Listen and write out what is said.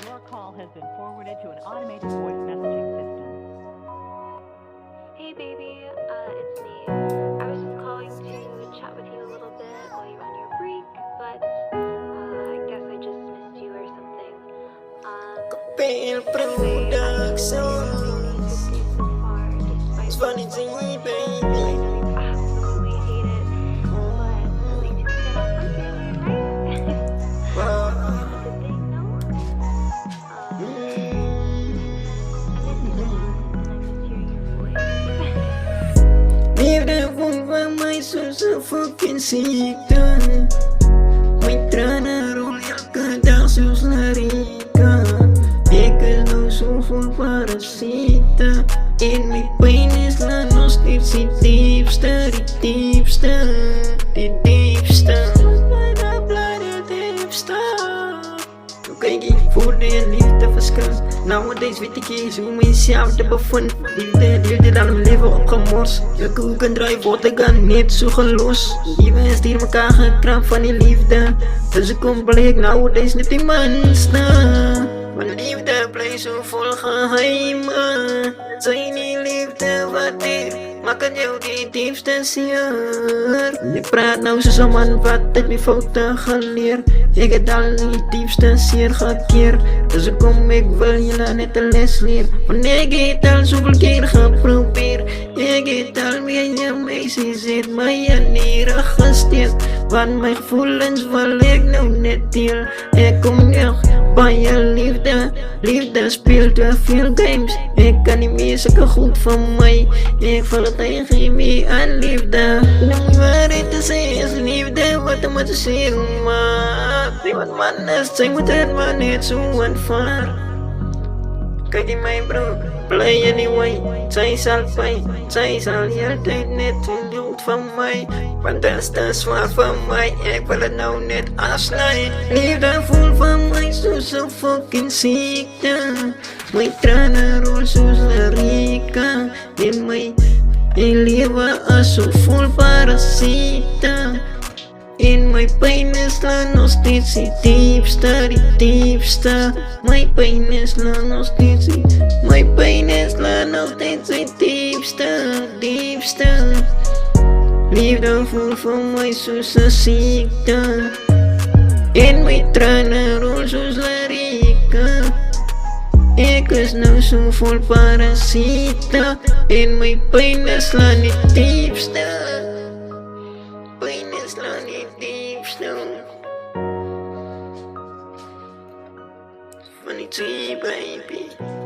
Your call has been forwarded to an automated voice messaging system. Hey baby, it's me. I was just calling to chat with you a little bit while you're on your break, but I guess I just missed you or something. Kapil Anyway, I hope that you're having a good day so far, despite funny the to me, weather. baby. I know you absolutely hate it, but at least you can get off work earlier, right? It's a good thing, no? I miss hearing your voice. Liefde van mij zo fucking ziekte. Mijn tranen rollen elke dag zoals Larika. Ik is nou zo vol parasieten. In mijn pijn is la nog steeds die diepste, die diepste, die diepste. De diepste. Kijk ik voor de liefde verschil. Nowadays weet ik eens hoe mezelf te bevind. Liefde dan mijn leven opgemorst. Elke hoek en draai wordt ik aan niet zo gelost. Liefde is die elkaar gekrampt van die liefde. Dus ik kom bleek nowadays niet die mensen. Want liefde blijft zo vol geheimen. Het zijn die liefde wat ik maak het jou die diepste zeer. Ik praat nou zo'n man wat ik mijn fouten geleerd. Ik heb al die diepste zeer gekeerd. Dus ik wil je net een les leren. Want ik heb al zoveel keer geprobeerd. Ik heb al meer je meisje zit mij neergesteerd. Want mijn gevoelens wil ik nou net deel. Ik kom echt bij je liefde. Liefde speelt te veel games. Ik kan niet meer zulke goed van mij. Ik val het tegen me aan liefde. De waarheid te zeggen is liefde wat er moet zien maakt. Die wat man is, zij moet het maar niet zo aanvaard. Kijk die mijn bro, play anyway. Zij zal pijn, zij zal je altijd net doen van mij. Want dat is te zwaar van mij, ik wil het nou net afsnijden. Liefde voelt van mij zo fucking ziekte. Mijn tranen rollen zoals Larika. In mijn leven is zo vol parasieten. In mijn pijn is la nog steeds die diepste, die diepste. Mijn pijn is la nog steeds die, mijn pijn is la nog steeds die diepste, diepste. Liefde voelt van mij zoals een ziekte. In mijn tranen rollen zoals Larika. Ik is nou zo vol parasieten. In mijn pijn is la niet diepste. Pijn is la niet diepste. Funny to you, baby.